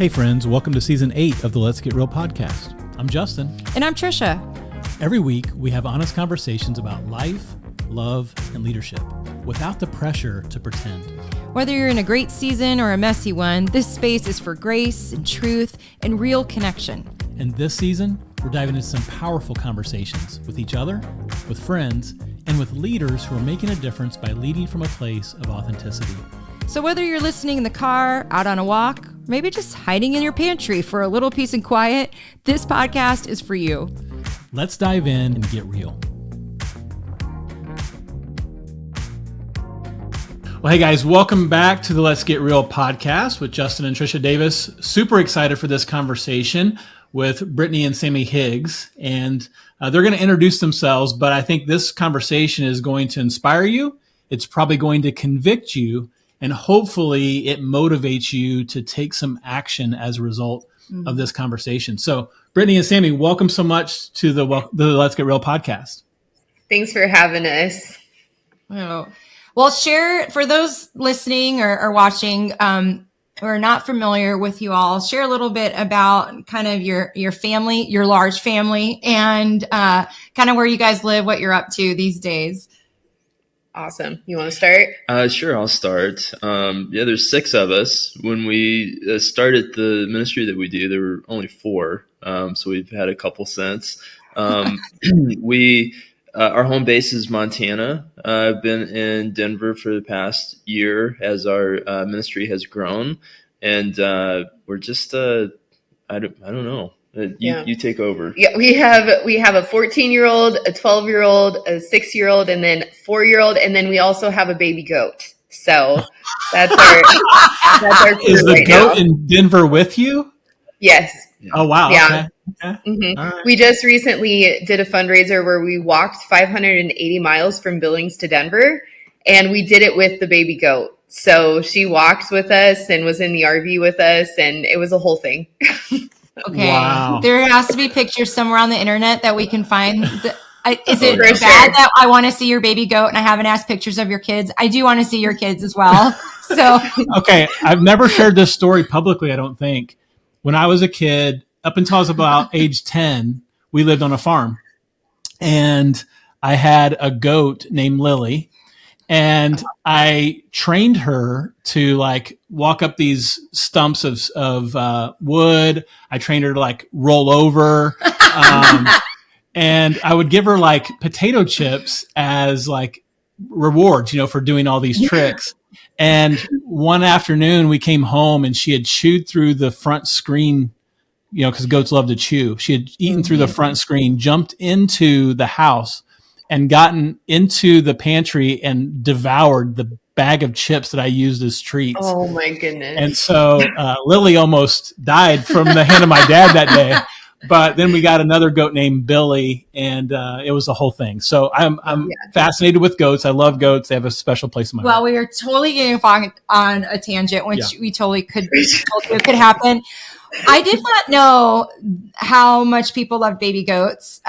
Hey friends, welcome to Season 8 of the Let's Get Real podcast. I'm Justin. And I'm Trisha. Every week, we have honest conversations about life, love, and leadership without the pressure to pretend. Whether you're in a great season or a messy one, this space is for grace and truth and real connection. And this season, we're diving into some powerful conversations with each other, with friends, and with leaders who are making a difference by leading from a place of authenticity. So whether you're listening in the car, out on a walk, maybe just hiding in your pantry for a little peace and quiet, this podcast is for you. Let's dive in and get real. Well, hey guys, welcome back to the Let's Get Real podcast with Justin and Trisha Davis. Super excited for this conversation with Brittany and Sammy Higgs. And they're going to introduce themselves, but I think this conversation is going to inspire you. It's probably going to convict you. And hopefully it motivates you to take some action as a result of this conversation. So Brittany and Sammy, welcome so much to the Let's Get Real podcast. Thanks for having us. Oh. Well, share, for those listening or watching who are not familiar with you all, share a little bit about kind of your family, your large family, and kind of where you guys live, what you're up to these days. Awesome. You want to start? Sure, I'll start. There's 6 of us. When we started the ministry that we do, there were only 4. So we've had a couple since. Our home base is Montana. I've been in Denver for the past year as our ministry has grown. And we're just, I don't know. You take over. Yeah, we have a 14-year-old, a 12-year-old, a 6-year-old, and then 4-year-old, and then we also have a baby goat. So that's our crew. Is the right goat now. in Denver with you? Yes. Oh wow. Yeah. Okay. Mm-hmm. Right. We just recently did a fundraiser where we walked 580 miles from Billings to Denver, and we did it with the baby goat. So she walked with us and was in the RV with us, and it was a whole thing. Okay. Wow. There has to be pictures somewhere on the internet that we can find. Is it For bad sure. that I want to see your baby goat and I haven't asked pictures of your kids? I do want to see your kids as well. So Okay. I've never shared this story publicly, I don't think. When I was a kid, up until I was about age 10, we lived on a farm. And I had a goat named Lily. And I trained her to like walk up these stumps of wood. I trained her to like roll over. And I would give her like potato chips as like rewards, for doing all these tricks. And one afternoon we came home and she had chewed through the front screen, because goats love to chew. She had eaten through the front screen, jumped into the house, and gotten into the pantry and devoured the bag of chips that I used as treats. Oh my goodness. And so Lily almost died from the hand of my dad that day. But then we got another goat named Billy, and it was the whole thing. So I'm fascinated with goats. I love goats. They have a special place in my heart. well, we are totally getting on a tangent, which we totally could happen. I did not know how much people love baby goats.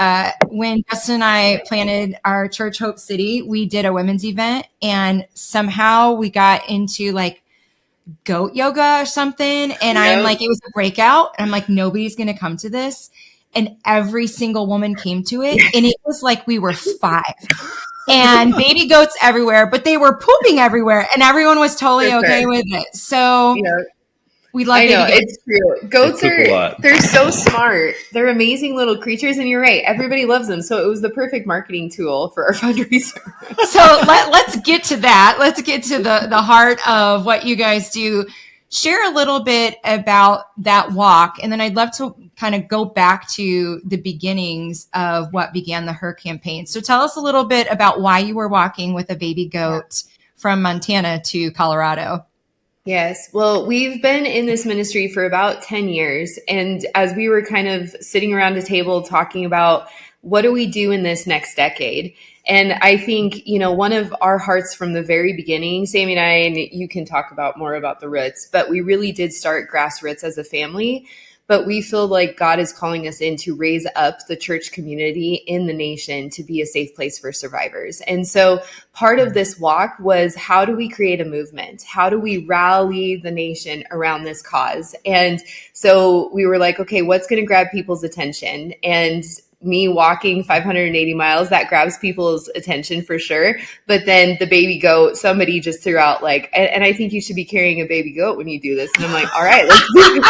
When Justin and I planted our church, Hope City, we did a women's event, and somehow we got into like goat yoga or something. And I'm like, it was a breakout. And I'm like, nobody's going to come to this. And every single woman came to it. And it was like we were 5. And baby goats everywhere, but they were pooping everywhere. And everyone was totally okay with it. So we love baby goats. It's true. Goats they're so smart. They're amazing little creatures. And you're right. Everybody loves them. So it was the perfect marketing tool for our fundraiser. So let's get to that. Let's get to the heart of what you guys do. Share a little bit about that walk. And then I'd love to kind of go back to the beginnings of what began the Her campaign. So tell us a little bit about why you were walking with a baby goat from Montana to Colorado. Yes. Well, we've been in this ministry for about 10 years. And as we were kind of sitting around a table talking about what do we do in this next decade? And I think, one of our hearts from the very beginning, Sammy and I, and you can talk about more about the roots, but we really did start grassroots as a family. but we feel like God is calling us in to raise up the church community in the nation to be a safe place for survivors. And so part of this walk was, how do we create a movement? How do we rally the nation around this cause? And so we were like, okay, what's going to grab people's attention? And me walking 580 miles, that grabs people's attention for sure. But then the baby goat, somebody just threw out like, and I think you should be carrying a baby goat when you do this. And I'm like, all right, let's do it.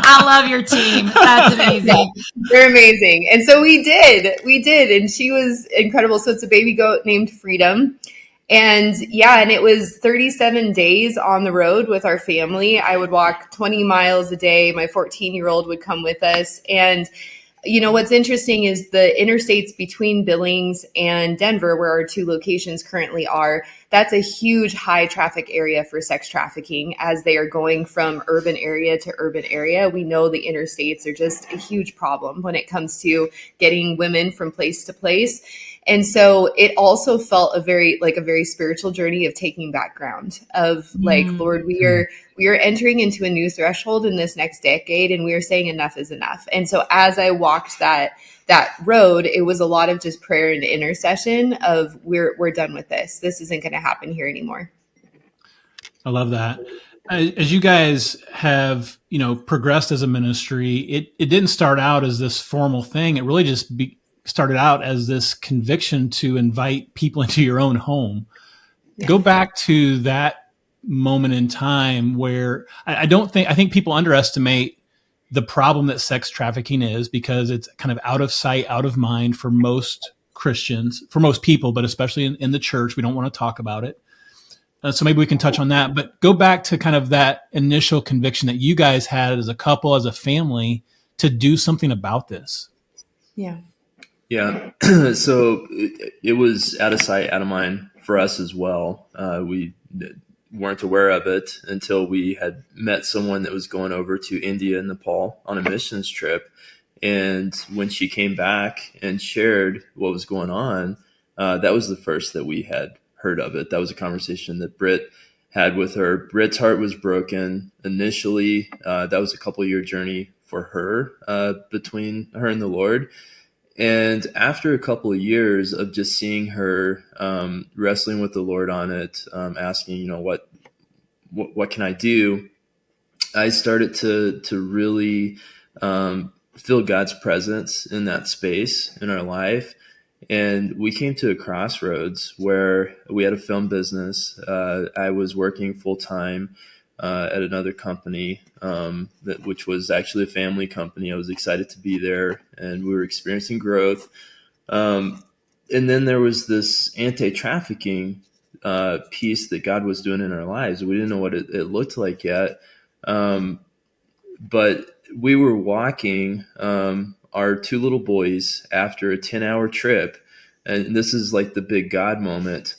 I love your team. That's amazing. They're amazing. And so we did. And she was incredible. So it's a baby goat named Freedom. And yeah, and it was 37 days on the road with our family. I would walk 20 miles a day. My 14-year-old would come with us. And you know, what's interesting is the interstates between Billings and Denver, where our 2 locations currently are, that's a huge high traffic area for sex trafficking as they are going from urban area to urban area. We know the interstates are just a huge problem when it comes to getting women from place to place. And so it also felt a very spiritual journey of taking back ground of like, Lord, we are entering into a new threshold in this next decade, and we are saying enough is enough. And so as I walked that road, it was a lot of just prayer and intercession of we're done with this. This isn't going to happen here anymore. I love that. As you guys have, progressed as a ministry, it didn't start out as this formal thing. It really just started out as this conviction to invite people into your own home. Yeah. Go back to that moment in time where I think people underestimate the problem that sex trafficking is, because it's kind of out of sight, out of mind for most Christians, for most people, but especially in the church. We don't want to talk about it. So maybe we can touch on that, but go back to kind of that initial conviction that you guys had as a couple, as a family, to do something about this. Yeah. Yeah. So it was out of sight, out of mind for us as well. We weren't aware of it until we had met someone that was going over to India and Nepal on a missions trip. And when she came back and shared what was going on, that was the first that we had heard of it. That was a conversation that Britt had with her. Britt's heart was broken initially. That was a couple-year journey for her, between her and the Lord. And after a couple of years of just seeing her wrestling with the Lord on it, asking, what can I do? I started to really feel God's presence in that space in our life. And we came to a crossroads where we had a film business. I was working full time at another company, which was actually a family company. I was excited to be there, and we were experiencing growth. And then there was this anti-trafficking piece that God was doing in our lives. We didn't know what it looked like yet. But we were walking our 2 little boys after a 10-hour trip. And this is like the big God moment.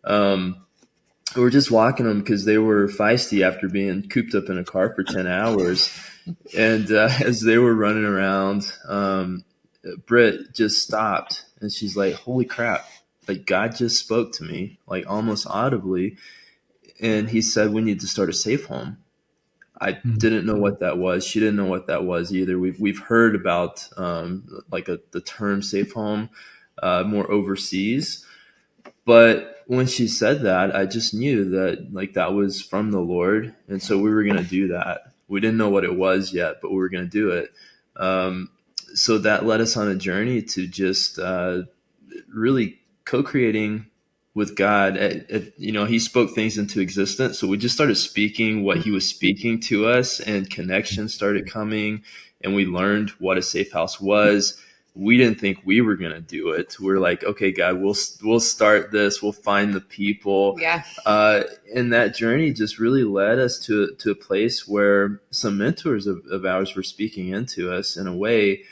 We were just walking them because they were feisty after being cooped up in a car for 10 hours. And as they were running around, Britt just stopped and she's like, holy crap, like God just spoke to me, like almost audibly. And he said, we need to start a safe home. I didn't know what that was. She didn't know what that was either. We've heard about the term safe home more overseas. But when she said that, I just knew that that was from the Lord. And so we were going to do that. We didn't know what it was yet, but we were going to do it. So that led us on a journey to just really co-creating with God. He spoke things into existence. So we just started speaking what he was speaking to us, and connections started coming, and we learned what a safe house was. We didn't think we were going to do it. We're like, okay, God, we'll start this. We'll find the people. Yeah. And that journey just really led us to a place where some mentors of ours were speaking into us in a way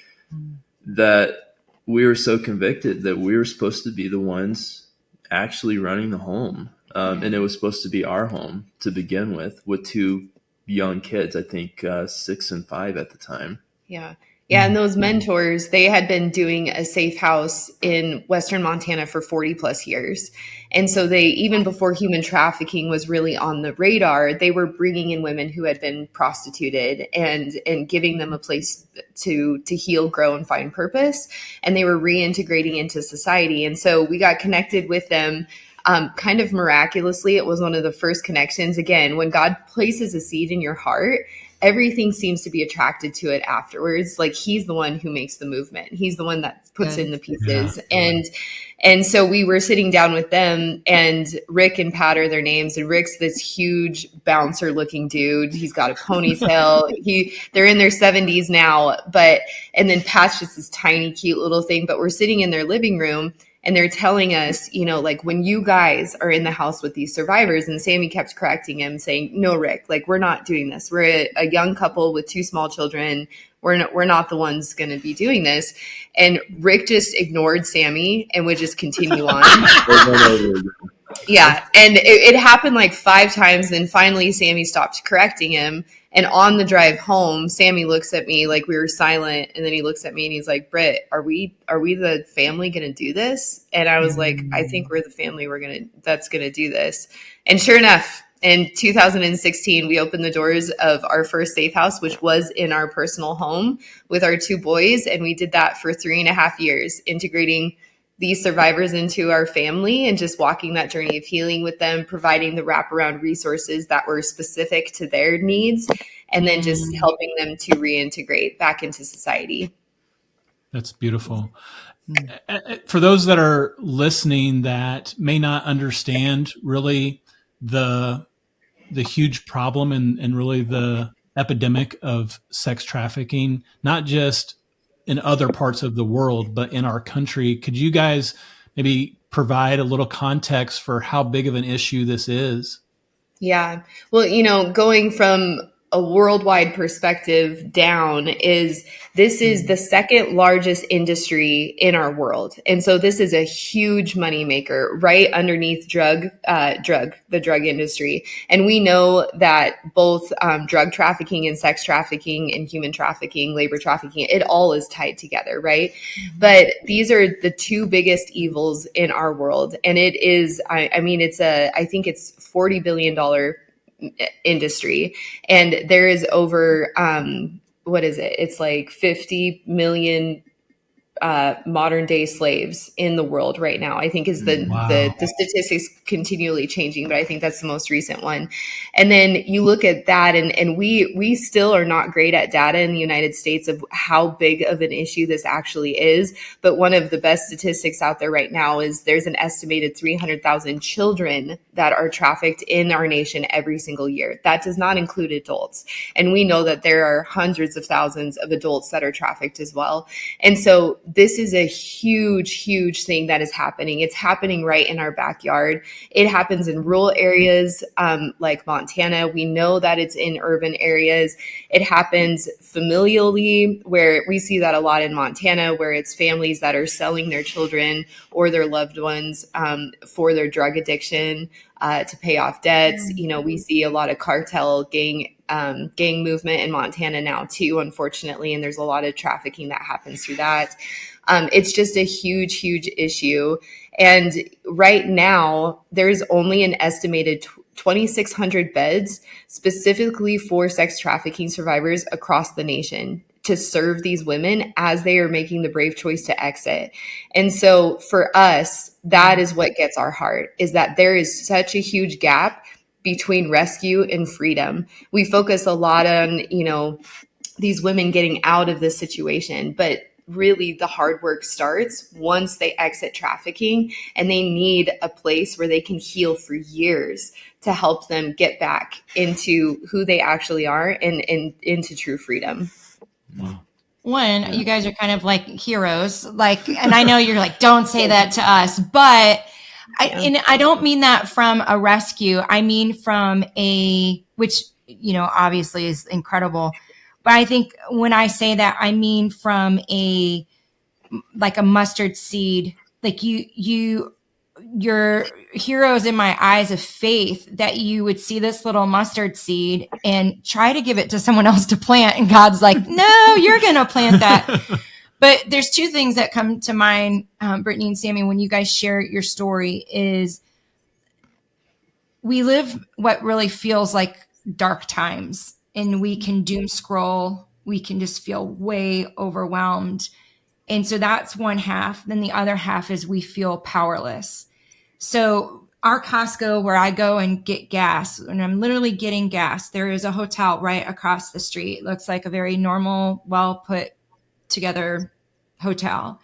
that we were so convicted that we were supposed to be the ones actually running the home. And it was supposed to be our home to begin with 2 young kids, I think 6 and 5 at the time. Yeah. Yeah, and those mentors, they had been doing a safe house in Western Montana for 40 plus years. And so they, even before human trafficking was really on the radar, they were bringing in women who had been prostituted and giving them a place to heal, grow, and find purpose. And they were reintegrating into society. And so we got connected with them kind of miraculously. It was one of the first connections. Again, when God places a seed in your heart, everything seems to be attracted to it afterwards. Like he's the one who makes the movement. He's the one that puts in the pieces. Yeah. And so we were sitting down with them, and Rick and Pat are their names. And Rick's this huge bouncer looking dude. He's got a ponytail. They're in their 70s now, and then Pat's just this tiny, cute little thing. But we're sitting in their living room, and they're telling us, like when you guys are in the house with these survivors, and Sammy kept correcting him saying, no, Rick, like we're not doing this. We're a young couple with 2 small children. We're not the ones going to be doing this. And Rick just ignored Sammy and would just continue on. Yeah. And it happened like 5 times. Then finally Sammy stopped correcting him. And on the drive home, Sammy looks at me like we were silent. And then he looks at me and he's like, Britt, are we the family going to do this? And I was like, I think we're the family that's going to do this. And sure enough, in 2016, we opened the doors of our first safe house, which was in our personal home with our 2 boys. And we did that for 3.5 years, integrating these survivors into our family and just walking that journey of healing with them, providing the wraparound resources that were specific to their needs, and then just helping them to reintegrate back into society. That's beautiful. For those that are listening that may not understand really the huge problem and really the epidemic of sex trafficking, not just in other parts of the world, but in our country, could you guys maybe provide a little context for how big of an issue this is? Yeah. Well, going from a worldwide perspective down, this is the second largest industry in our world. And so this is a huge moneymaker right underneath the drug industry. And we know that both drug trafficking and sex trafficking and human trafficking, labor trafficking, it all is tied together, right? Mm-hmm. But these are the 2 biggest evils in our world. And it is, I think it's $40 billion industry, and there is over what is it? It's like 50 million modern day slaves in the world right now, I think is the statistics continually changing, but I think that's the most recent one. And then you look at that and we still are not great at data in the United States of how big of an issue this actually is. But one of the best statistics out there right now is there's an estimated 300,000 children that are trafficked in our nation every single year. That does not include adults. And we know that there are hundreds of thousands of adults that are trafficked as well. And so this is a huge, huge thing that is happening. It's happening right in our backyard. It happens in rural areas like Montana. We know that it's in urban areas. It happens familially, where we see that a lot in Montana, where it's families that are selling their children or their loved ones for their drug addiction to pay off debts. We see a lot of cartel gang movement in Montana now too, unfortunately, and there's a lot of trafficking that happens through that. It's just a huge, huge issue. And right now, there's only an estimated 2,600 beds specifically for sex trafficking survivors across the nation to serve these women as they are making the brave choice to exit. And so for us, that is what gets our heart, is that there is such a huge gap between rescue and freedom. We focus a lot on, these women getting out of this situation, but really the hard work starts once they exit trafficking, and they need a place where they can heal for years to help them get back into who they actually are and into true freedom. Wow. One, you guys are kind of like heroes, and I know you're like, don't say that to us, but I don't mean that from a rescue. I mean from which, obviously is incredible. But I think when I say that, I mean from a mustard seed, like you your heroes in my eyes of faith, that you would see this little mustard seed and try to give it to someone else to plant. And God's like, no, you're going to plant that. But there's two things that come to mind, Brittany and Sammy, when you guys share your story, is we live what really feels like dark times, and we can doom scroll. We can just feel way overwhelmed. And so that's one half. Then the other half is we feel powerless. So our Costco, where I go and get gas, and I'm literally getting gas, there is a hotel right across the street. It looks like a very normal, well put together hotel.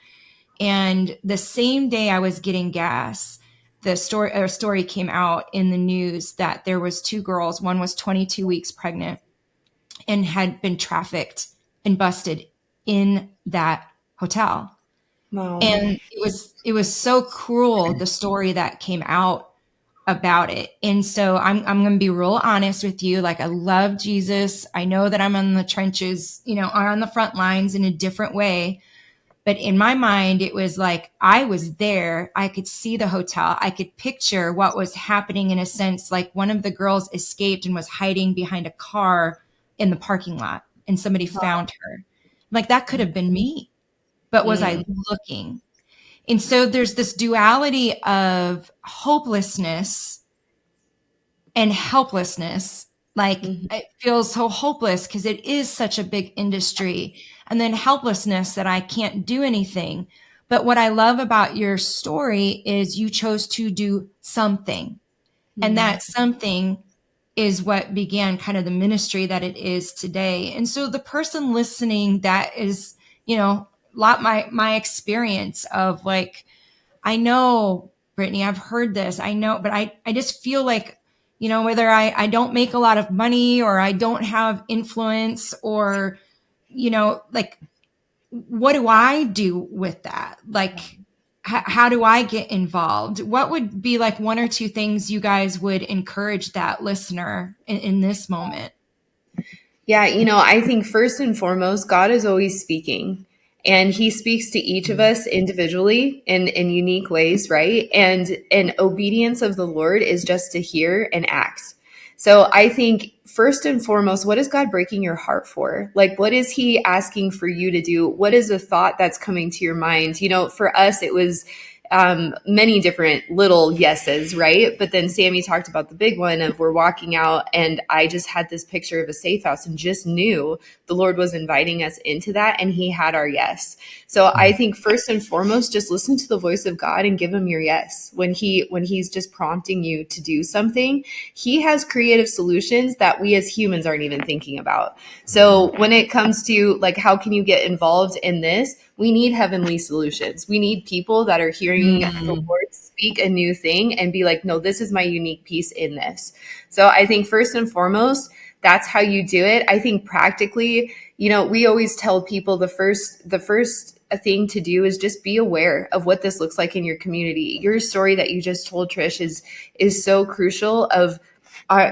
And the same day I was getting gas, a story came out in the news that there was two girls. One was 22 weeks pregnant and had been trafficked and busted in that hotel. Wow. And it was so cruel, the story that came out about it. And so I'm going to be real honest with you. Like, I love Jesus. I know that I'm in the trenches, or on the front lines in a different way. But in my mind, it was like I was there. I could see the hotel. I could picture what was happening, in a sense. Like, one of the girls escaped and was hiding behind a car in the parking lot, and somebody found her. Like, that could have been me. But was I looking? And so there's this duality of hopelessness and helplessness. Like, it feels so hopeless because it is such a big industry. And then helplessness that I can't do anything. But what I love about your story is you chose to do something. And that something is what began kind of the ministry that it is today. And so the person listening, that is, my experience of, like, I know, Brittany, I've heard this, I know, but I just feel like, whether I don't make a lot of money, or I don't have influence, or, like, what do I do with that? Like, how do I get involved? What would be like one or two things you guys would encourage that listener in this moment? Yeah, I think first and foremost, God is always speaking, and he speaks to each of us individually in unique ways, right? And obedience of the Lord is just to hear and act. So I think first and foremost, what is God breaking your heart for? Like, what is he asking for you to do? What is a thought that's coming to your mind? For us, it was many different little yeses, right? But then Sammy talked about the big one of, we're walking out, and I just had this picture of a safe house and just knew the Lord was inviting us into that, and he had our yes. So I think first and foremost, just listen to the voice of God and give him your yes. When he's just prompting you to do something, he has creative solutions that we as humans aren't even thinking about. So when it comes to, like, how can you get involved in this? We need heavenly solutions. We need people that are hearing the Lord speak a new thing and be like, no, this is my unique piece in this. So I think first and foremost, that's how you do it. I think practically, we always tell people the first thing to do is just be aware of what this looks like in your community. Your story that you just told, Trish, is so crucial of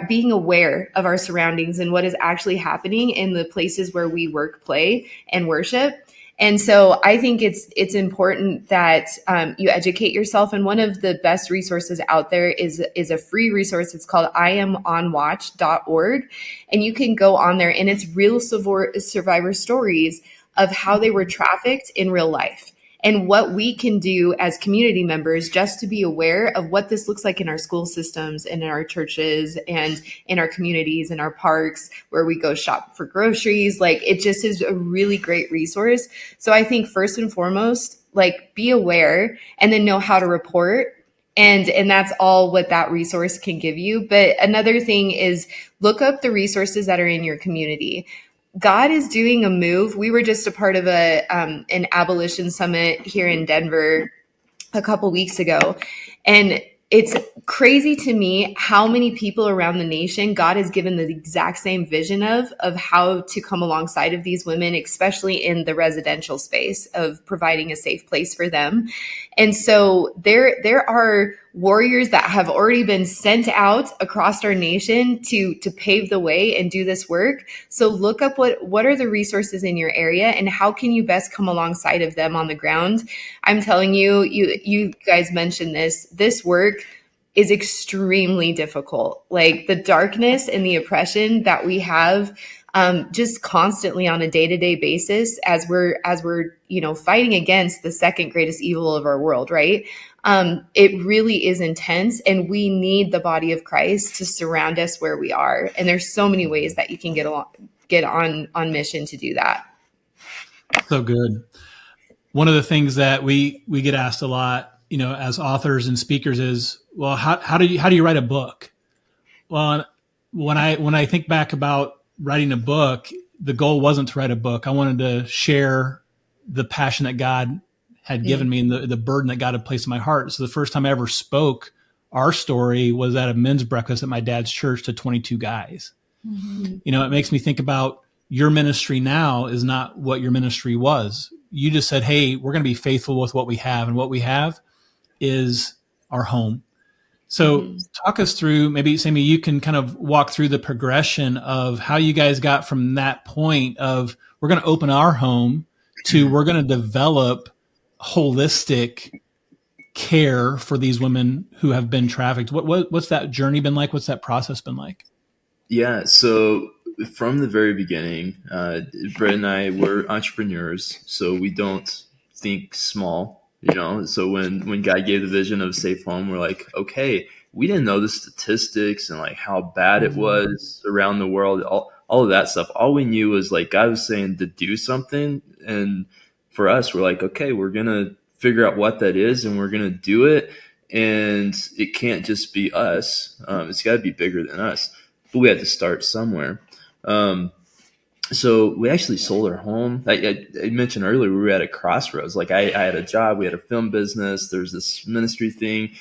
being aware of our surroundings and what is actually happening in the places where we work, play, and worship. And so I think it's important that you educate yourself. And one of the best resources out there is a free resource. It's called IamOnWatch.org. And you can go on there, and it's real survivor stories of how they were trafficked in real life, and what we can do as community members just to be aware of what this looks like in our school systems and in our churches and in our communities and our parks where we go shop for groceries. Like, it just is a really great resource. So I think first and foremost, like, be aware and then know how to report. And that's all what that resource can give you. But another thing is look up the resources that are in your community. God is doing a move. We were just a part of an abolition summit here in Denver a couple weeks ago, and crazy to me how many people around the nation God has given the exact same vision of how to come alongside of these women, especially in the residential space of providing a safe place for them. And so there are warriors that have already been sent out across our nation to pave the way and do this work. So look up what are the resources in your area and how can you best come alongside of them on the ground. I'm telling you, you guys mentioned this work is extremely difficult. Like the darkness and the oppression that we have just constantly on a day-to-day basis as we're fighting against the second greatest evil of our world, right? It really is intense, and we need the body of Christ to surround us where we are. And there's so many ways that you can get on mission to do that. So good. One of the things that we get asked a lot, as authors and speakers is, well, how do you write a book? Well, when I think back about writing a book, the goal wasn't to write a book. I wanted to share the passion that God had given me and the burden that God had placed in my heart. So the first time I ever spoke our story was at a men's breakfast at my dad's church to 22 guys. Mm-hmm. It makes me think about your ministry now is not what your ministry was. You just said, hey, we're going to be faithful with what we have. And what we have is our home. So talk us through, maybe Sammy, you can kind of walk through the progression of how you guys got from that point of we're going to open our home to we're going to develop holistic care for these women who have been trafficked. What's that journey been like? What's that process been like? Yeah. So from the very beginning, Brett and I were entrepreneurs, so we don't think small. So when God gave the vision of safe home, we're like, okay, we didn't know the statistics and like how bad it was around the world, all of that stuff. All we knew was like God was saying to do something. And for us, we're like, okay, we're going to figure out what that is and we're going to do it. And it can't just be us. It's got to be bigger than us. But we had to start somewhere. So we actually sold our home. I mentioned earlier, we were at a crossroads. Like I had a job, we had a film business, there's this ministry thing.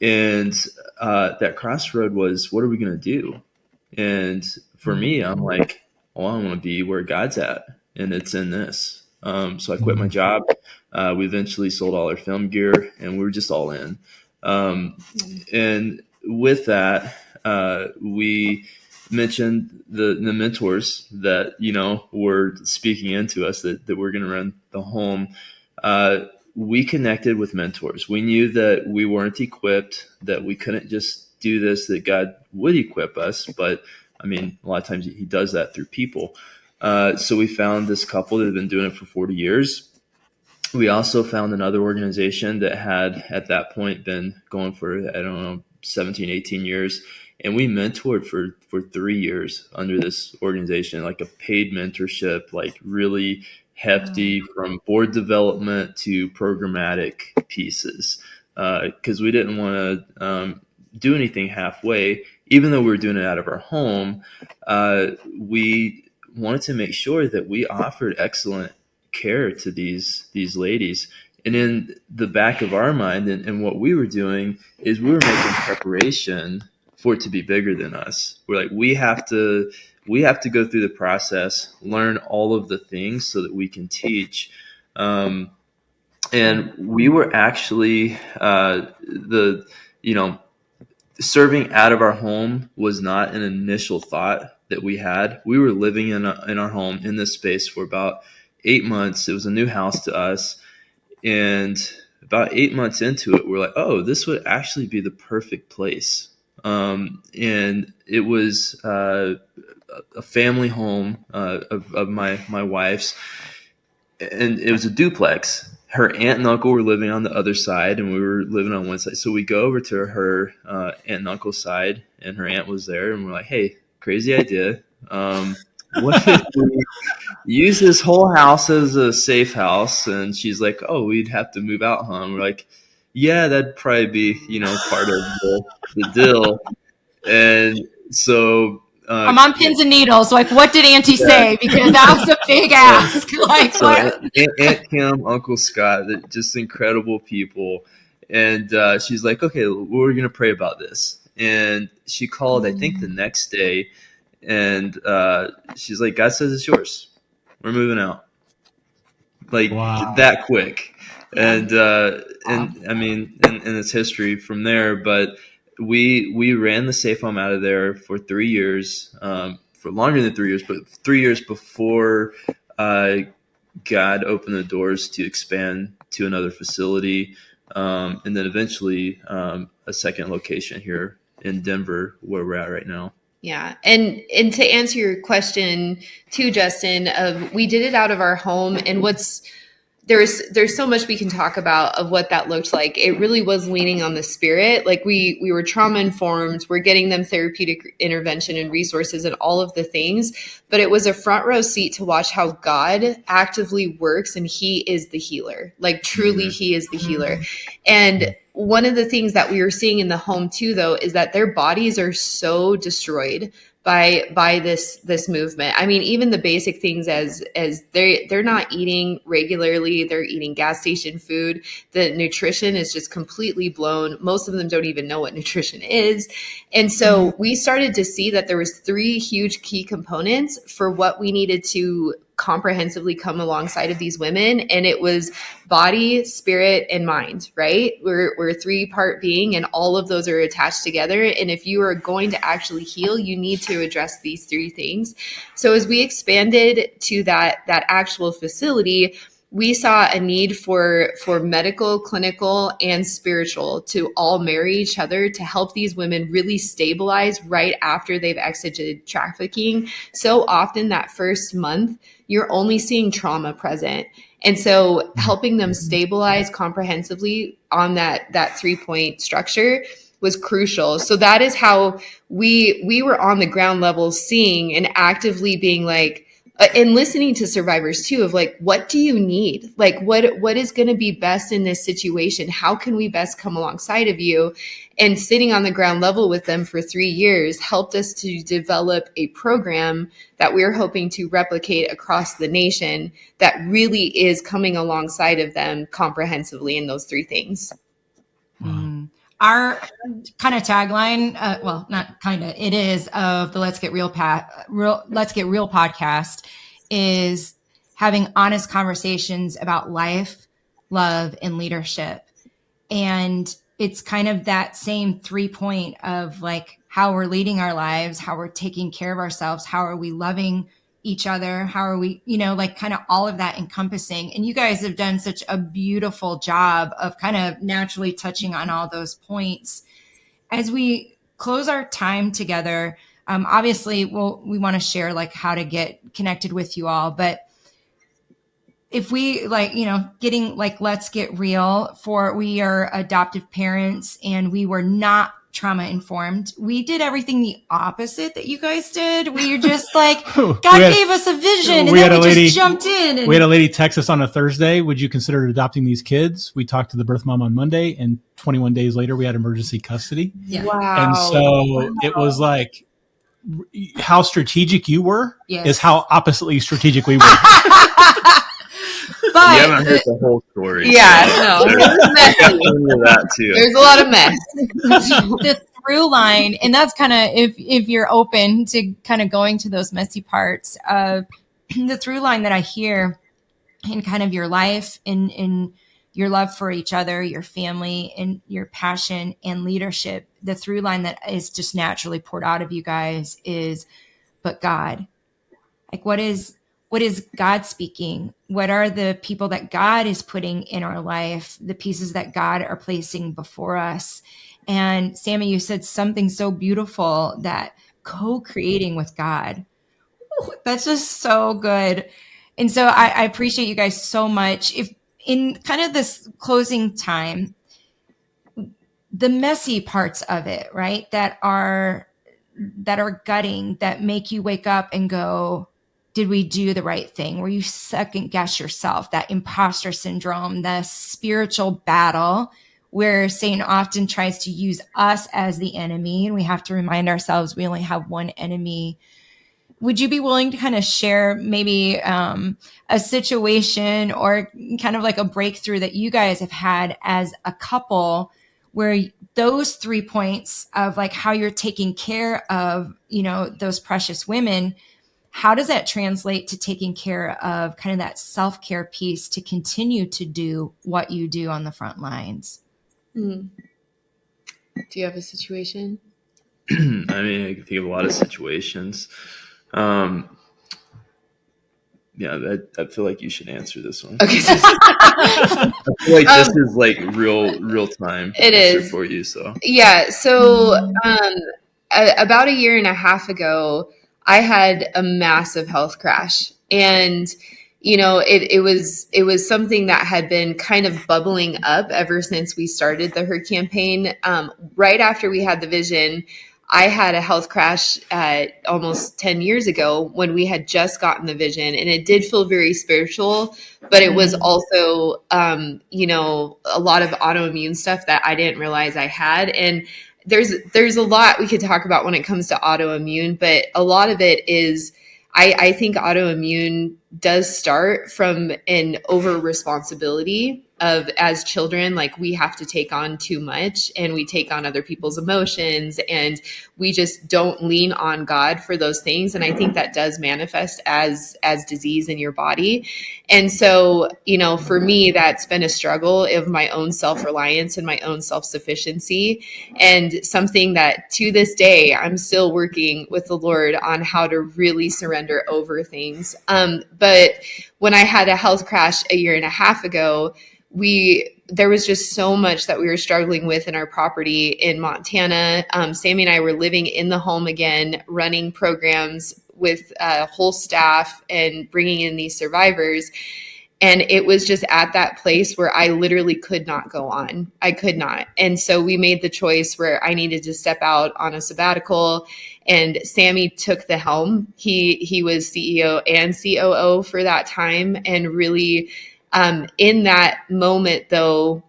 And that crossroad was, what are we going to do? And for me, I'm like, well, I want to be where God's at. And it's in this. So I quit my job. We eventually sold all our film gear and we were just all in. And with that, we mentioned the mentors that were speaking into us that we're going to run the home. We connected with mentors. We knew that we weren't equipped, that we couldn't just do this, that God would equip us. But I mean, a lot of times he does that through people. So we found this couple that had been doing it for 40 years. We also found another organization that had at that point been going for, 17, 18 years. And we mentored for 3 years under this organization, like a paid mentorship, like really hefty from board development to programmatic pieces. Because we didn't want to do anything halfway, even though we were doing it out of our home. We wanted to make sure that we offered excellent care to these ladies. And in the back of our mind and what we were doing is we were making preparation for it to be bigger than us. We're like, we have to go through the process, learn all of the things so that we can teach. And we were actually serving out of our home was not an initial thought that we had. We were living in our home in this space for about 8 months. It was a new house to us. And about 8 months into it, we're like, oh, this would actually be the perfect place. And it was a family home of my wife's, and it was a duplex. Her aunt and uncle were living on the other side, and we were living on one side. So we go over to her aunt and uncle's side, and her aunt was there, and we're like, hey, crazy idea. What if we use this whole house as a safe house? And she's like, oh, we'd have to move out, huh? And we're like, yeah, that'd probably be, part of the deal. And so I'm on pins and needles. Like, what did Auntie say? Because that was a big ask. Like, so what? Aunt Kim, Uncle Scott, they're just incredible people. And she's like, okay, we're going to pray about this. And she called, I think, the next day. And she's like, God says it's yours. We're moving out. Like that quick. Yeah. And I mean, and it's history from there. But we ran the safe home out of there for 3 years, for longer than 3 years, but 3 years before God opened the doors to expand to another facility, and then eventually a second location here in Denver, where we're at right now. Yeah. And to answer your question too, Justin, we did it out of our home, and there's so much we can talk about of what that looked like. It really was leaning on the spirit. Like we were trauma informed. We're getting them therapeutic intervention and resources and all of the things, but it was a front row seat to watch how God actively works, and he is the healer. Like truly he is the healer. And one of the things that we were seeing in the home too, though, is that their bodies are so destroyed by this movement. I mean, even the basic things as they're not eating regularly, they're eating gas station food. The nutrition is just completely blown. Most of them don't even know what nutrition is. And so we started to see that there was 3 huge key components for what we needed to comprehensively come alongside of these women. And it was body, spirit, and mind, right? We're a 3-part being, and all of those are attached together. And if you are going to actually heal, you need to address these 3 things. So as we expanded to that actual facility, we saw a need for medical, clinical, and spiritual to all marry each other to help these women really stabilize right after they've exited trafficking. So often that first month, you're only seeing trauma present. And so helping them stabilize comprehensively on that 3-point structure was crucial. So that is how we were on the ground level seeing and actively being like, and listening to survivors too, of like, what do you need? Like, what is going to be best in this situation? How can we best come alongside of you? And sitting on the ground level with them for 3 years helped us to develop a program that we're hoping to replicate across the nation that really is coming alongside of them comprehensively in those 3 things. Wow. Our kind of tagline, well, not kind of, it is of the Let's Get Real podcast, is having honest conversations about life, love, and leadership. And it's kind of that same 3-point of like how we're leading our lives, how we're taking care of ourselves, how are we loving each other, how are we, like kind of all of that encompassing. And you guys have done such a beautiful job of kind of naturally touching on all those points. As we close our time together, obviously we want to share like how to get connected with you all, but if we getting like, let's get real, we are adoptive parents and we were not trauma informed. We did everything the opposite that you guys did. We were just like, God gave us a vision and then we just jumped in. We had a lady text us on a Thursday. Would you consider adopting these kids? We talked to the birth mom on Monday, and 21 days later we had emergency custody. Yeah. Wow. And so it was like, how strategic you were is how oppositely strategic we were. But you haven't heard the whole story. Yeah, so no. that too. There's a lot of mess. The through line, and that's kind of if you're open to kind of going to those messy parts of the through line that I hear in kind of your life, in your love for each other, your family, and your passion and leadership. The through line that is just naturally poured out of you guys is, but God, like what is God speaking? What are the people that God is putting in our life, the pieces that God are placing before us? And Sammy, you said something so beautiful, that co-creating with God. Ooh, that's just so good. And so I appreciate you guys so much. If in kind of this closing time, the messy parts of it, right, that are gutting, that make you wake up and go, did we do the right thing? Where you second guess yourself, that imposter syndrome, the spiritual battle where Satan often tries to use us as the enemy. And we have to remind ourselves we only have one enemy. would you be willing to kind of share maybe a situation or kind of like a breakthrough that you guys have had as a couple where those 3 points of like how you're taking care of, those precious women, how does that translate to taking care of kind of that self-care piece to continue to do what you do on the front lines? Do you have a situation? I mean, I can think of a lot of situations. Yeah, I feel like you should answer this one. Okay. I feel like this is like real time. It is for you. So yeah. So about a year and a half ago, I had a massive health crash, and it was something that had been kind of bubbling up ever since we started the Her campaign. Right after we had the vision, I had a health crash almost 10 years ago when we had just gotten the vision, and it did feel very spiritual, but it was also, a lot of autoimmune stuff that I didn't realize I had. And there's a lot we could talk about when it comes to autoimmune, but a lot of it is, I think autoimmune does start from an over responsibility of, as children, like we have to take on too much and we take on other people's emotions and we just don't lean on God for those things. And I think that does manifest as disease in your body. And so, for me, that's been a struggle of my own self-reliance and my own self-sufficiency, and something that to this day, I'm still working with the Lord on how to really surrender over things. But when I had a health crash a year and a half ago, there was just so much that we were struggling with in our property in Montana. Sammy and I were living in the home again, running programs with a whole staff and bringing in these survivors. And it was just at that place where I literally could not go on. I could not. And so we made the choice where I needed to step out on a sabbatical, and Sammy took the helm. He was CEO and COO for that time. And really, in that moment, though,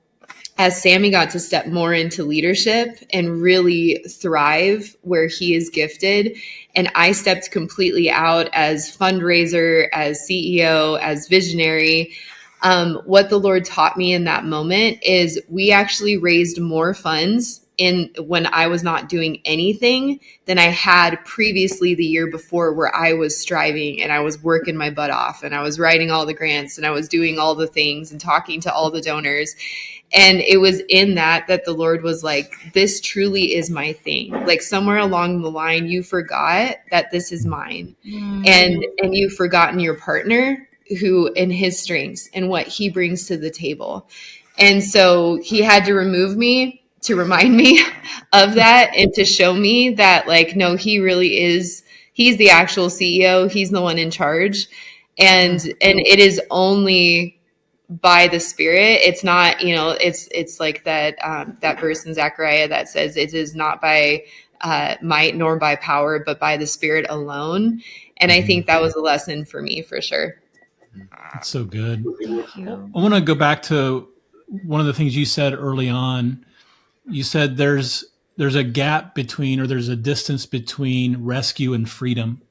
as Sammy got to step more into leadership and really thrive where he is gifted, and I stepped completely out as fundraiser, as CEO, as visionary, what the Lord taught me in that moment is we actually raised more funds when I was not doing anything than I had previously the year before, where I was striving and I was working my butt off and I was writing all the grants and I was doing all the things and talking to all the donors. And it was in that the Lord was like, this truly is my thing. Like somewhere along the line, you forgot that this is mine. And you've forgotten your partner who in his strengths and what he brings to the table. And so he had to remove me to remind me of that and to show me that, like, no, he really is. He's the actual CEO. He's the one in charge. And it is only by the Spirit. It's not, it's like that, that verse in Zechariah that says it is not by might nor by power, but by the Spirit alone. And I think that was a lesson for me for sure. That's so good. I want to go back to one of the things you said early on. You said there's a gap between, or there's a distance between rescue and freedom.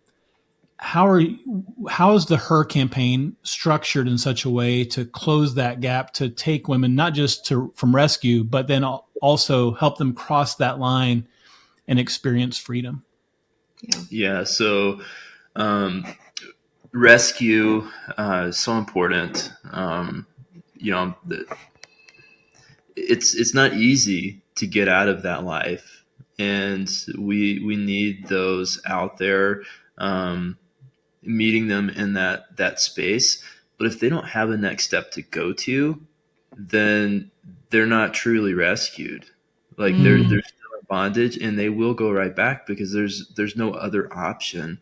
How is the Her campaign structured in such a way to close that gap, to take women not just from rescue, but then also help them cross that line and experience freedom? Yeah. So rescue is so important. It's not easy to get out of that life, and we need those out there, meeting them in that space. But if they don't have a next step to go to, then they're not truly rescued. Like they're still in bondage, and they will go right back because there's no other option.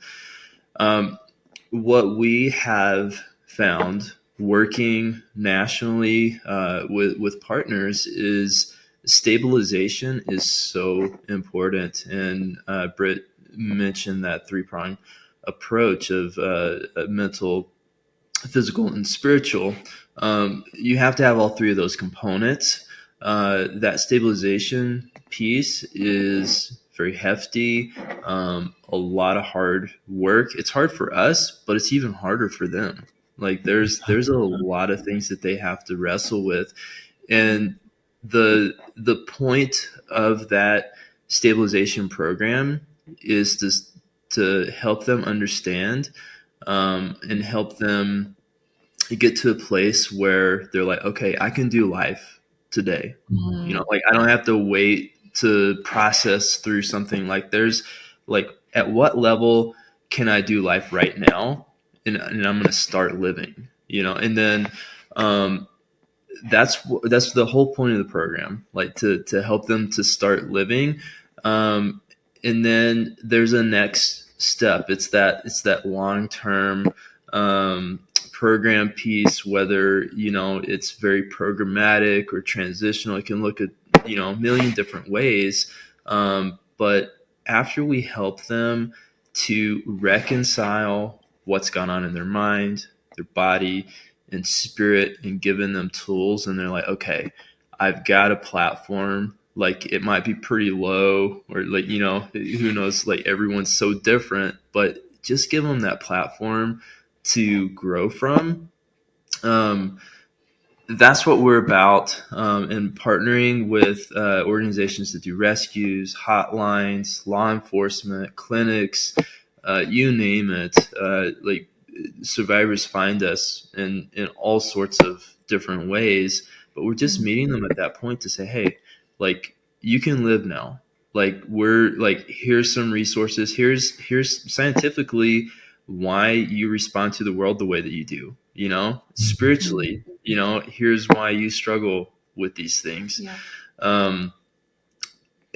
What we have found working nationally with partners is stabilization is so important. And Britt mentioned that three-pronged approach of mental, physical, and spiritual. You have to have all three of those components. That stabilization piece is very hefty, a lot of hard work. It's hard for us, but it's even harder for them. Like there's a lot of things that they have to wrestle with. And the point of that stabilization program is to help them understand, and help them get to a place where they're like, okay, I can do life today. Like I don't have to wait to process through something. Like there's like, at what level can I do life right now? And I'm going to start living, and then, that's the whole point of the program, like to help them to start living. And then there's a next step. It's that long-term, program piece, whether, it's very programmatic or transitional. It can look at, a million different ways. But after we help them to reconcile what's gone on in their mind, their body, and spirit, and giving them tools, and they're like, okay, I've got a platform. Like it might be pretty low, or like, who knows, like everyone's so different, but just give them that platform to grow from. That's what we're about, and partnering with organizations that do rescues, hotlines, law enforcement, clinics, you name it. Like survivors find us in all sorts of different ways, but we're just meeting them at that point to say, hey, like you can live now. Like we're like, here's some resources. Here's scientifically why you respond to the world the way that you do, spiritually, here's why you struggle with these things. Yeah.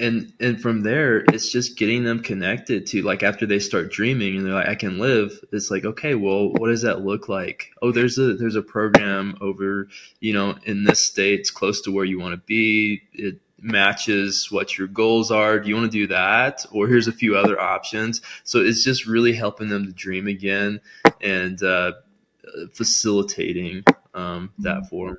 And from there, it's just getting them connected to, like, after they start dreaming and they're like, I can live. It's like, okay, well, what does that look like? Oh, there's a program over, in this state, it's close to where you want to be. It matches what your goals are. Do you want to do that? Or here's a few other options. So it's just really helping them to dream again, and facilitating that for them.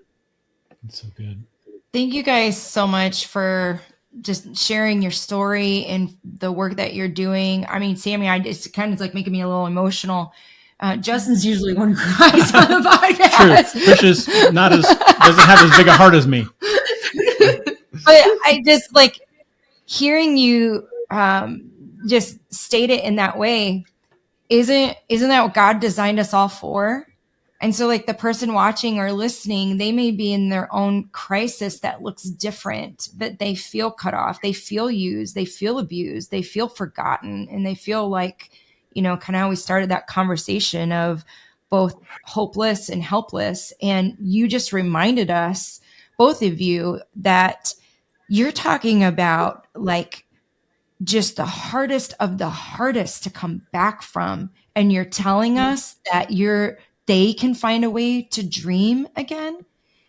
That's so good. Thank you guys so much for just sharing your story and the work that you're doing. I mean, Sammy, it's kind of like making me a little emotional. Justin's usually one who cries on the podcast. True. Trisha's doesn't have as big a heart as me. But I just like hearing you just state it in that way. Isn't that what God designed us all for? And so like the person watching or listening, they may be in their own crisis that looks different, but they feel cut off. They feel used. They feel abused. They feel forgotten. And they feel like, kind of how we started that conversation of both hopeless and helpless. And you just reminded us, both of you, that you're talking about like just the hardest of the hardest to come back from. And you're telling us that they can find a way to dream again.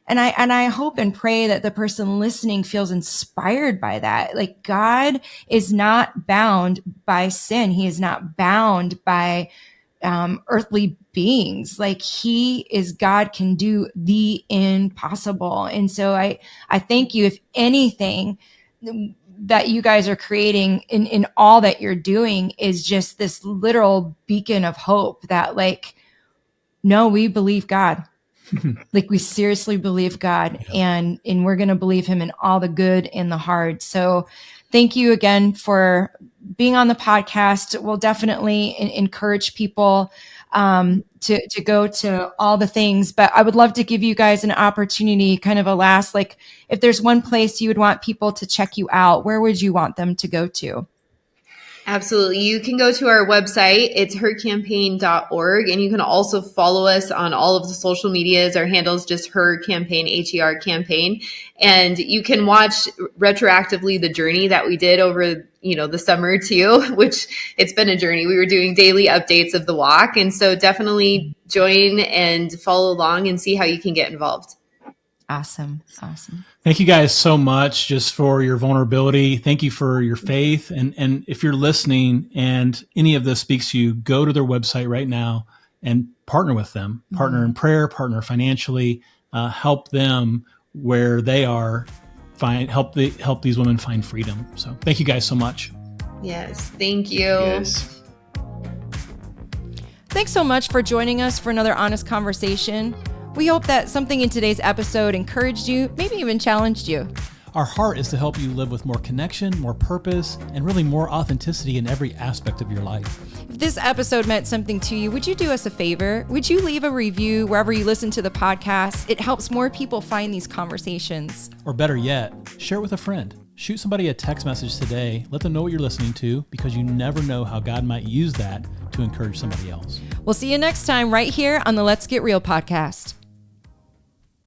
And I hope and pray that the person listening feels inspired by that. Like God is not bound by sin. He is not bound by earthly beings. Like God can do the impossible. And so I thank you. If anything that you guys are creating in all that you're doing is just this literal beacon of hope that like, no, we believe God. Like we seriously believe God, and we're going to believe him in all the good and the hard. So thank you again for being on the podcast. We'll definitely encourage people to go to all the things, but I would love to give you guys an opportunity, kind of a last, like if there's one place you would want people to check you out, where would you want them to go to? Absolutely. You can go to our website. It's hercampaign.org. And you can also follow us on all of the social medias. Our handle is just Her Campaign, HER Campaign. And you can watch retroactively the journey that we did over, the summer too, which it's been a journey. We were doing daily updates of the walk. And so definitely join and follow along and see how you can get involved. Awesome. Thank you guys so much just for your vulnerability. Thank you for your faith. And if you're listening and any of this speaks to you, go to their website right now and partner with them, partner in prayer, partner financially, help them where they are, help these women find freedom. So thank you guys so much. Yes. Thank you. Yes. Thanks so much for joining us for another honest conversation. We hope that something in today's episode encouraged you, maybe even challenged you. Our heart is to help you live with more connection, more purpose, and really more authenticity in every aspect of your life. If this episode meant something to you, would you do us a favor? Would you leave a review wherever you listen to the podcast? It helps more people find these conversations. Or better yet, share it with a friend. Shoot somebody a text message today. Let them know what you're listening to, because you never know how God might use that to encourage somebody else. We'll see you next time right here on the Let's Get Real podcast.